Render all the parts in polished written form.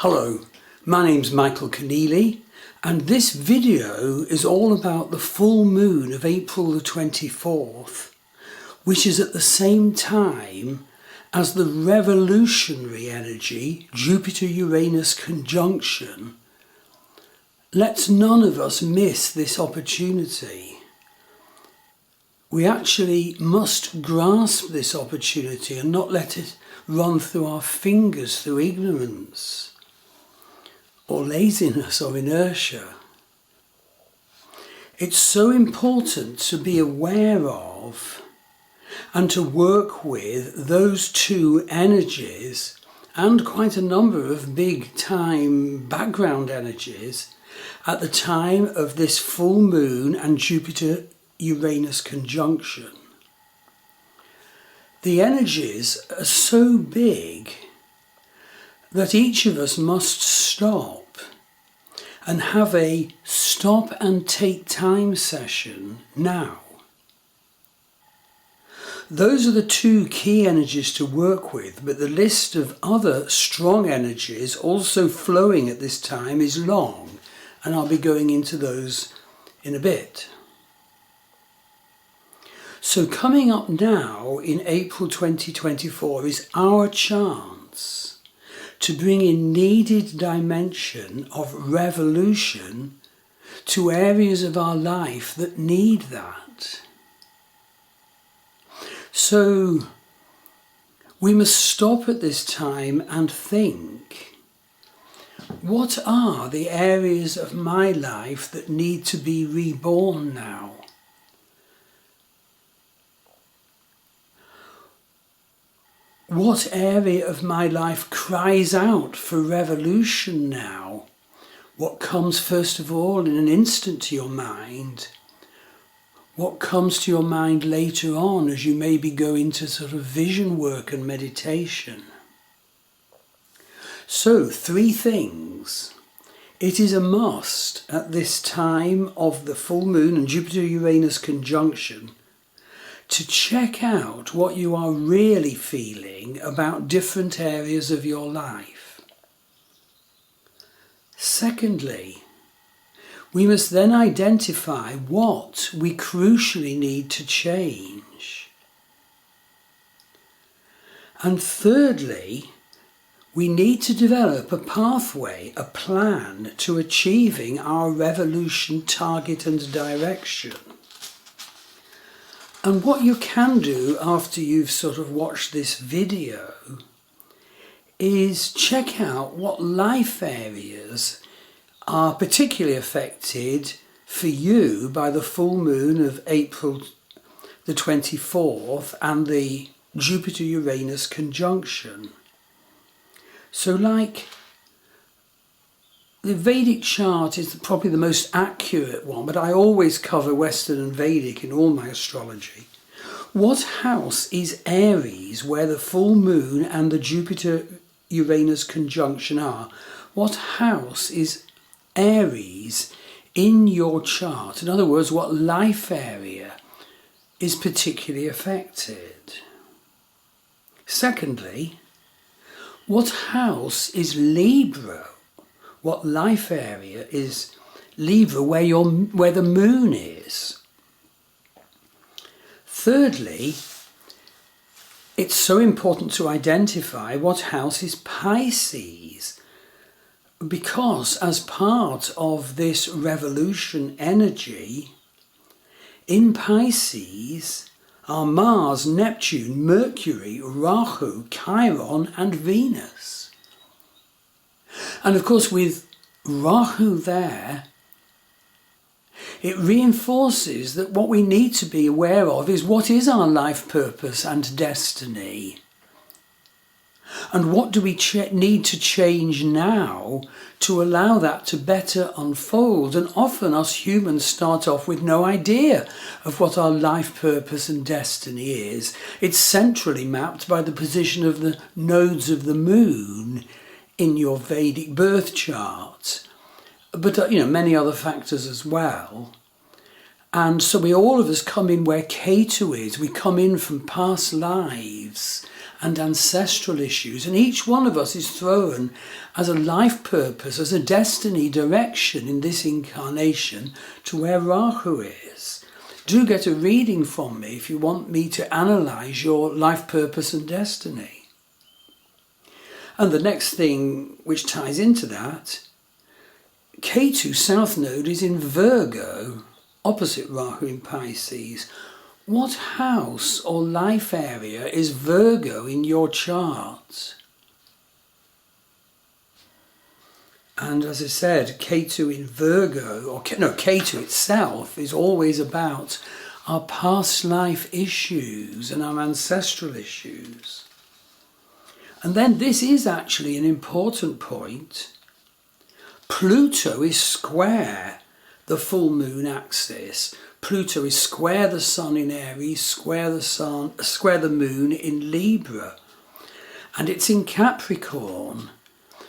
Hello, my name's Michael Conneely, and this video is all about the full moon of April the 24th, which is at the same time as the revolutionary energy, Jupiter-Uranus conjunction. Let's none of us miss this opportunity. We actually must grasp this opportunity and not let it run through our fingers through ignorance or laziness or inertia. It's so important to be aware of and to work with those two energies and quite a number of big time background energies at the time of this full moon and Jupiter-Uranus conjunction. The energies are so big that each of us must stop and have a stop and take time session now. Those are the two key energies to work with, but the list of other strong energies also flowing at this time is long, and I'll be going into those in a bit. So coming up now in April 2024 is our chance to bring in needed dimension of revolution to areas of our life that need that. So we must stop at this time and think, what are the areas of my life that need to be reborn now? What area of my life cries out for revolution now? What comes first of all in an instant to your mind? What comes to your mind later on as you maybe go into sort of vision work and meditation? So, three things. It is a must at this time of the full moon and Jupiter-Uranus conjunction to check out what you are really feeling about different areas of your life. Secondly, we must then identify what we crucially need to change. And thirdly, we need to develop a pathway, a plan to achieving our revolution target and direction. And what you can do after you've sort of watched this video is check out what life areas are particularly affected for you by the full moon of April the 24th and the Jupiter-Uranus conjunction. So like the Vedic chart is probably the most accurate one, but I always cover Western and Vedic in all my astrology. What house is Aries, where the full moon and the Jupiter-Uranus conjunction are? What house is Aries in your chart? In other words, what life area is particularly affected? Secondly, what house is Libra? What life area is Libra, where the moon is? Thirdly, it's so important to identify what house is Pisces, because as part of this revolution energy, in Pisces are Mars, Neptune, Mercury, Rahu, Chiron and Venus. And of course with Rahu there, it reinforces that what we need to be aware of is what is our life purpose and destiny. And what do we need to change now to allow that to better unfold? And often us humans start off with no idea of what our life purpose and destiny is. It's centrally mapped by the position of the nodes of the moon in your Vedic birth chart, but many other factors as well. And so we all of us come in where Ketu is. We come in from past lives and ancestral issues. And each one of us is thrown as a life purpose, as a destiny direction in this incarnation to where Rahu is. Do get a reading from me if you want me to analyse your life purpose and destiny. And the next thing which ties into that, Ketu South Node is in Virgo, opposite Rahu in Pisces. What house or life area is Virgo in your chart? And as I said, Ketu in Virgo, Ketu itself is always about our past life issues and our ancestral issues. And then this is actually an important point. Pluto is square the full moon axis. Pluto is square the sun in Aries, square the moon in Libra. And it's in Capricorn.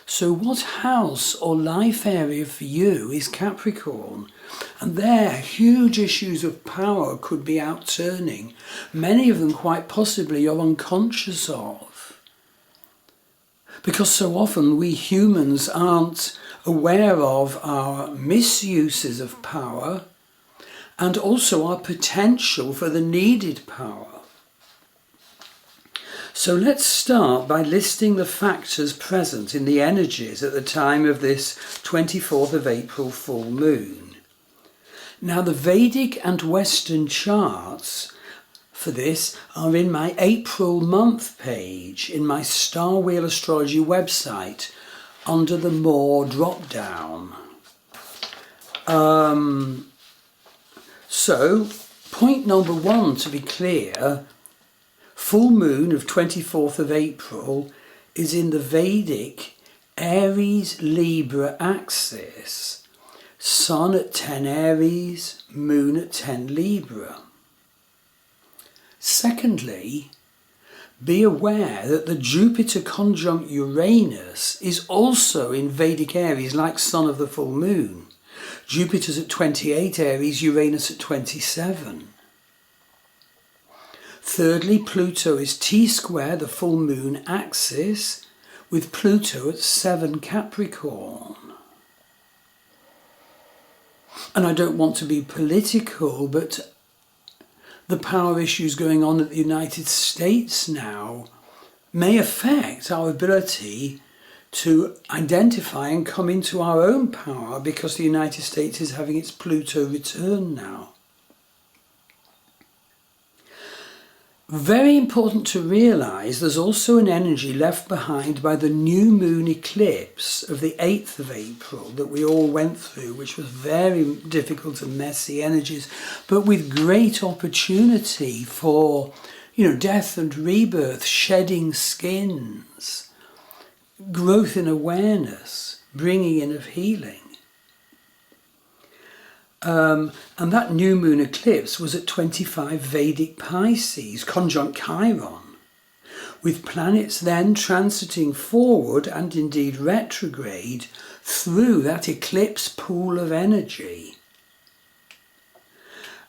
So what house or life area for you is Capricorn? And there, huge issues of power could be outturning. Many of them quite possibly you're unconscious of. Because so often we humans aren't aware of our misuses of power and also our potential for the needed power. So let's start by listing the factors present in the energies at the time of this 24th of April full moon. Now the Vedic and Western charts for this are in my April month page in my Star Wheel Astrology website under the More drop down. So point number one, to be clear, full moon of 24th of April is in the Vedic Aries Libra axis. Sun at 10 Aries, moon at 10 Libra. Secondly, be aware that the Jupiter conjunct Uranus is also in Vedic Aries, like Sun of the full moon. Jupiter's at 28 Aries, Uranus at 27. Thirdly, Pluto is T-square, the full moon axis, with Pluto at 7 Capricorn. And I don't want to be political, but the power issues going on at the United States now may affect our ability to identify and come into our own power, because the United States is having its Pluto return now. Very important to realise there's also an energy left behind by the new moon eclipse of the 8th of April that we all went through, which was very difficult and messy energies, but with great opportunity for, death and rebirth, shedding skins, growth in awareness, bringing in of healing. And that new moon eclipse was at 25 Vedic Pisces, conjunct Chiron, with planets then transiting forward and indeed retrograde through that eclipse pool of energy.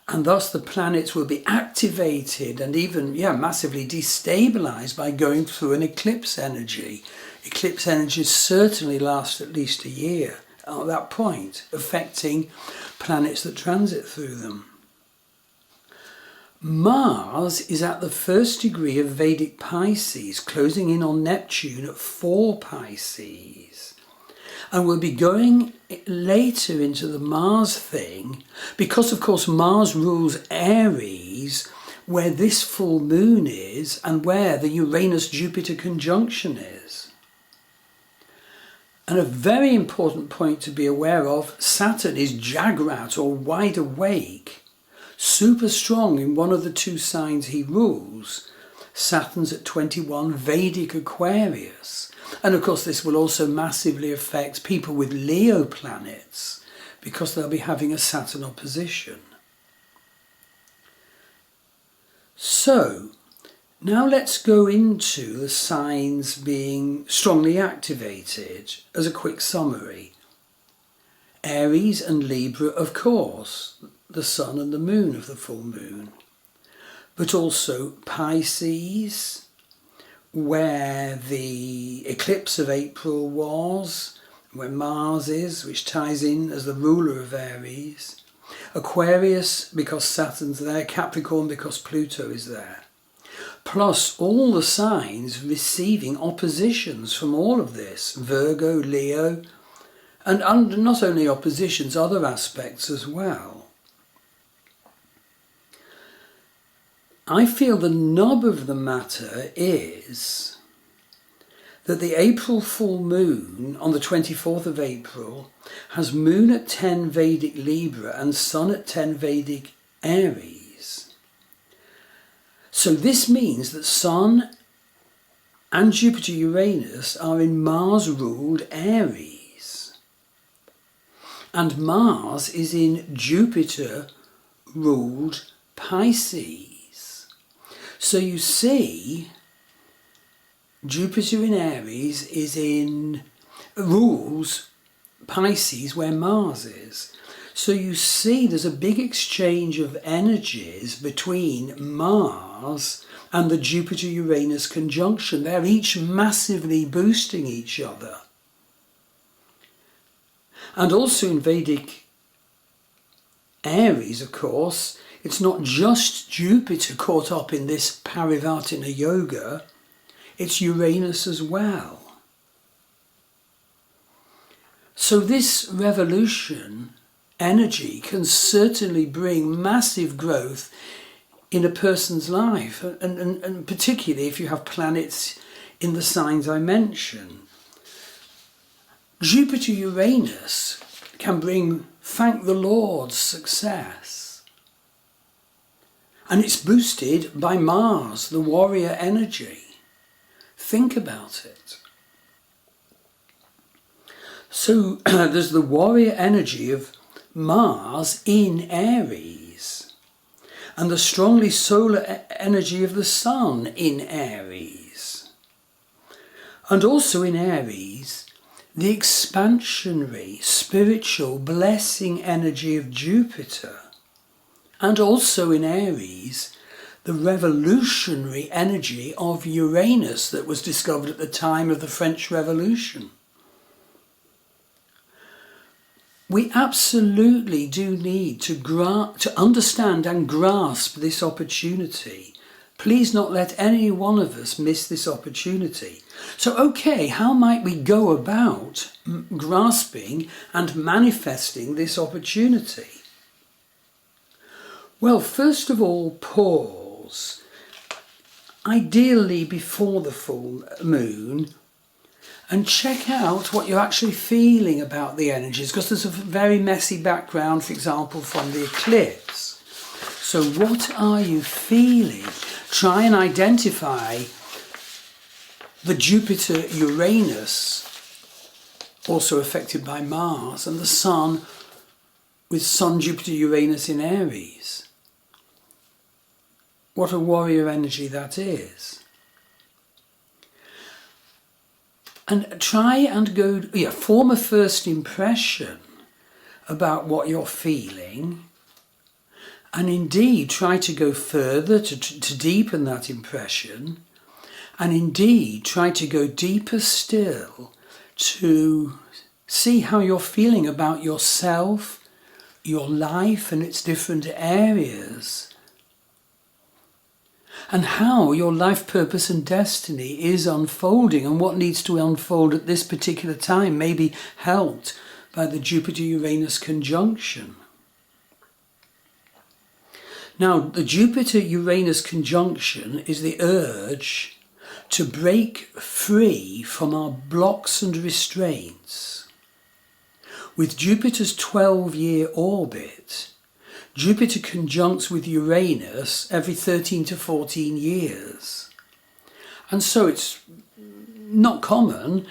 And thus the planets will be activated and even, massively destabilized by going through an eclipse energy. Eclipse energies certainly last at least a year at that point, affecting planets that transit through them. Mars is at the first degree of Vedic Pisces, closing in on Neptune at 4 Pisces. And we'll be going later into the Mars thing, because of course Mars rules Aries, where this full moon is and where the Uranus-Jupiter conjunction is. And a very important point to be aware of, Saturn is Jagrat or wide awake, super strong in one of the two signs he rules. Saturn's at 21 Vedic Aquarius. And of course this will also massively affect people with Leo planets, because they'll be having a Saturn opposition. So, now let's go into the signs being strongly activated as a quick summary. Aries and Libra, of course, the sun and the moon of the full moon. But also Pisces, where the eclipse of April was, where Mars is, which ties in as the ruler of Aries. Aquarius, because Saturn's there. Capricorn, because Pluto is there. Plus all the signs receiving oppositions from all of this. Virgo, Leo, and not only oppositions, other aspects as well. I feel the nub of the matter is that the April full moon on the 24th of April has moon at 10 Vedic Libra and sun at 10 Vedic Aries. So this means that Sun and Jupiter Uranus are in Mars-ruled Aries. And Mars is in Jupiter-ruled Pisces. So you see, Jupiter in Aries rules Pisces where Mars is. So you see there's a big exchange of energies between Mars and the Jupiter-Uranus conjunction. They're each massively boosting each other. And also in Vedic Aries, of course, it's not just Jupiter caught up in this Parivartana yoga, it's Uranus as well. So this revolution energy can certainly bring massive growth in a person's life, and particularly if you have planets in the signs I mentioned. Jupiter-Uranus can bring, thank the Lord, success. And it's boosted by Mars, the warrior energy. Think about it. So there's the warrior energy of Mars in Aries, and the strongly solar energy of the Sun in Aries. And also in Aries, the expansionary, spiritual, blessing energy of Jupiter. And also in Aries, the revolutionary energy of Uranus that was discovered at the time of the French Revolution. We absolutely do need to understand and grasp this opportunity. Please not let any one of us miss this opportunity. So, okay, how might we go about grasping and manifesting this opportunity? Well, first of all, pause. Ideally before the full moon, and check out what you're actually feeling about the energies, because there's a very messy background, for example, from the eclipse. So what are you feeling? Try and identify the Jupiter-Uranus, also affected by Mars, and the Sun with Sun, Jupiter, Uranus in Aries. What a warrior energy that is. And try and form a first impression about what you're feeling, and indeed try to go further to deepen that impression, and indeed try to go deeper still to see how you're feeling about yourself, your life and its different areas, and how your life purpose and destiny is unfolding, and what needs to unfold at this particular time may be helped by the Jupiter-Uranus conjunction. Now, the Jupiter-Uranus conjunction is the urge to break free from our blocks and restraints. With Jupiter's 12-year orbit, Jupiter conjuncts with Uranus every 13 to 14 years. And so it's not common,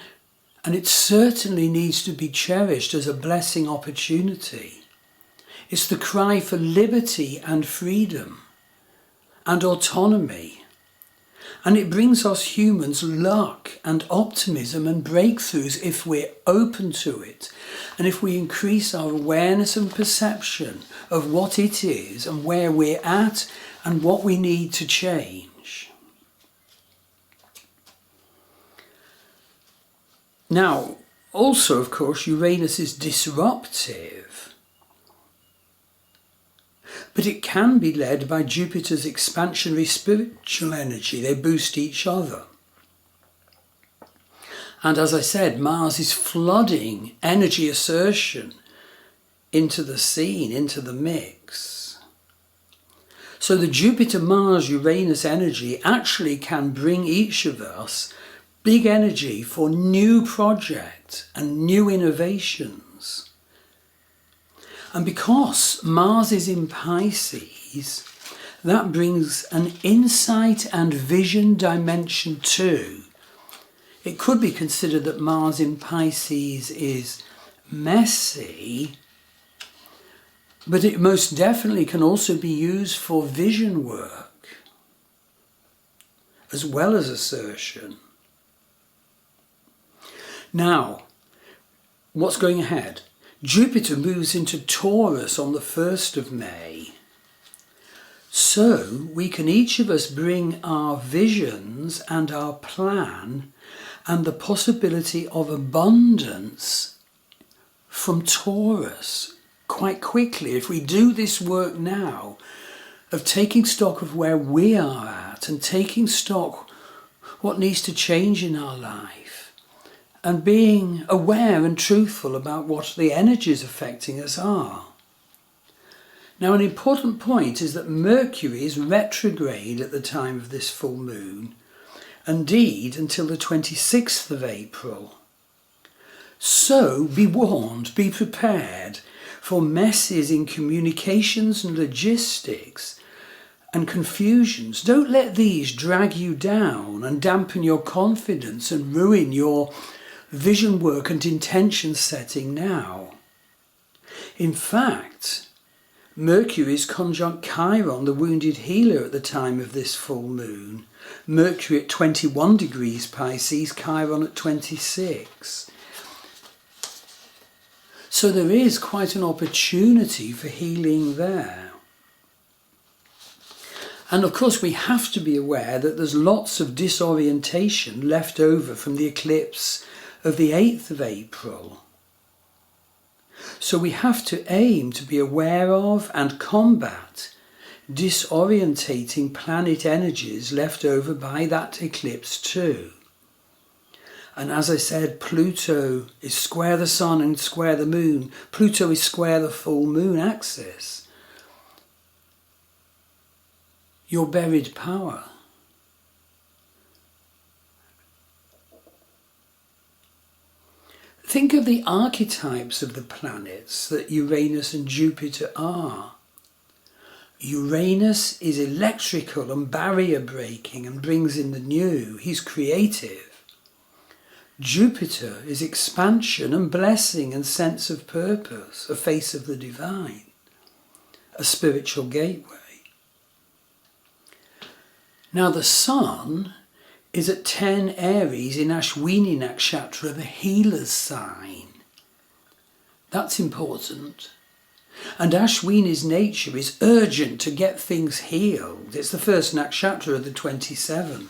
and it certainly needs to be cherished as a blessing opportunity. It's the cry for liberty and freedom and autonomy. And it brings us humans luck and optimism and breakthroughs if we're open to it, and if we increase our awareness and perception of what it is and where we're at and what we need to change. Now, also, of course, Uranus is disruptive, but it can be led by Jupiter's expansionary spiritual energy. They boost each other. And as I said, Mars is flooding energy assertion into the scene, into the mix. So the Jupiter-Mars-Uranus energy actually can bring each of us big energy for new projects and new innovations. And because Mars is in Pisces, that brings an insight and vision dimension too. It could be considered that Mars in Pisces is messy, but it most definitely can also be used for vision work, as well as assertion. Now, what's going ahead? Jupiter moves into Taurus on the 1st of May. So we can each of us bring our visions and our plan and the possibility of abundance from Taurus quite quickly. If we do this work now of taking stock of where we are at and taking stock what needs to change in our life and being aware and truthful about what the energies affecting us are. Now, an important point is that Mercury is retrograde at the time of this full moon, indeed until the 26th of April. So be warned, be prepared for messes in communications and logistics and confusions. Don't let these drag you down and dampen your confidence and ruin your vision work and intention setting now. In fact, Mercury is conjunct Chiron, the wounded healer, at the time of this full moon. Mercury at 21 degrees Pisces, Chiron at 26. So there is quite an opportunity for healing there. And of course we have to be aware that there's lots of disorientation left over from the eclipse of the 8th of April. So we have to aim to be aware of and combat disorientating planet energies left over by that eclipse too. And as I said, Pluto is square the Sun and square the Moon. Pluto is square the full moon axis. Your buried power. Think of the archetypes of the planets that Uranus and Jupiter are. Uranus is electrical and barrier breaking and brings in the new. He's creative. Jupiter is expansion and blessing and sense of purpose, a face of the divine, a spiritual gateway. Now the Sun is at 10 Aries in Ashwini Nakshatra, the healer's sign. That's important. And Ashwini's nature is urgent to get things healed. It's the first nakshatra of the 27.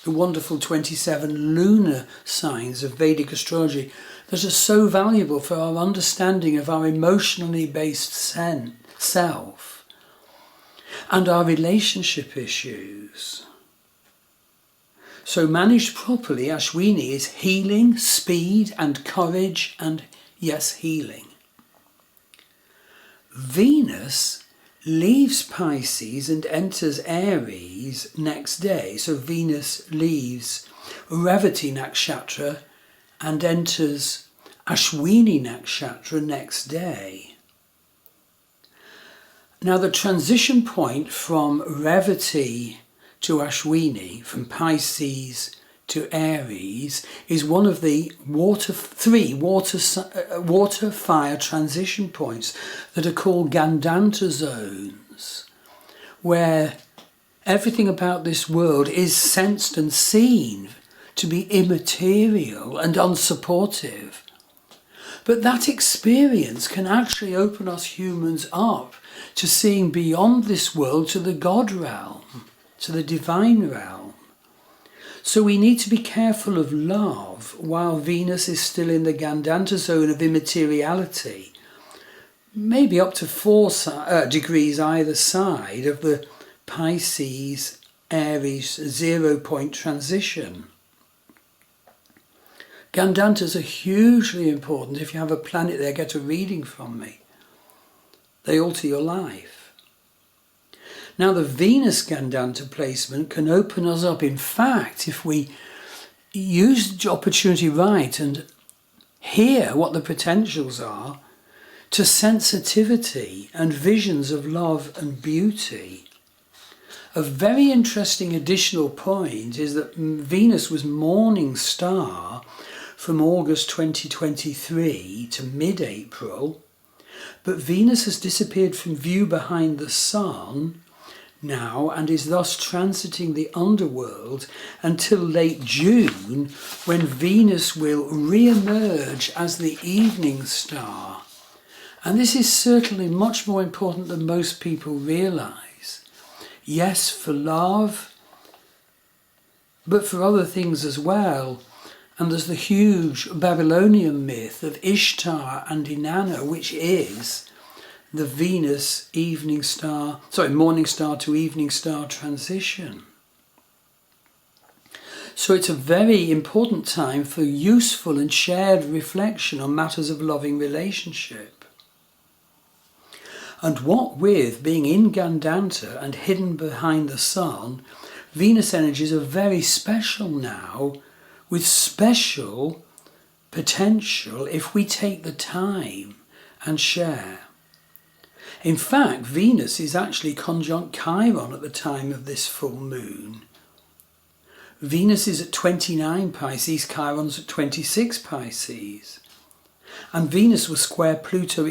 The wonderful 27 lunar signs of Vedic astrology that are so valuable for our understanding of our emotionally based self and our relationship issues. So managed properly, Ashwini is healing, speed and courage and, yes, healing. Venus leaves Pisces and enters Aries next day. So Venus leaves Revati Nakshatra and enters Ashwini Nakshatra next day. Now the transition point from Revati to Ashwini, from Pisces to Aries, is one of the three water-fire transition points that are called Gandanta zones, where everything about this world is sensed and seen to be immaterial and unsupportive. But that experience can actually open us humans up to seeing beyond this world to the God realm, to the divine realm. So we need to be careful of love while Venus is still in the Gandanta zone of immateriality, maybe up to 4 degrees either side of the Pisces Aries 0 point transition. Gandantas are hugely important. If you have a planet there, get a reading from me. They alter your life. Now the Venus Gandanta placement can open us up. In fact, if we use the opportunity right and hear what the potentials are, to sensitivity and visions of love and beauty. A very interesting additional point is that Venus was morning star from August 2023 to mid-April, but Venus has disappeared from view behind the Sun now and is thus transiting the underworld until late June, when Venus will re-emerge as the evening star. And this is certainly much more important than most people realise. Yes, for love, but for other things as well. And there's the huge Babylonian myth of Ishtar and Inanna, which is the Venus morning star to evening star transition. So it's a very important time for useful and shared reflection on matters of loving relationship. And what with being in Gandanta and hidden behind the Sun, Venus energies are very special now, with special potential if we take the time and share. In fact, Venus is actually conjunct Chiron at the time of this full moon. Venus is at 29 Pisces, Chiron's at 26 Pisces. And Venus will square Pluto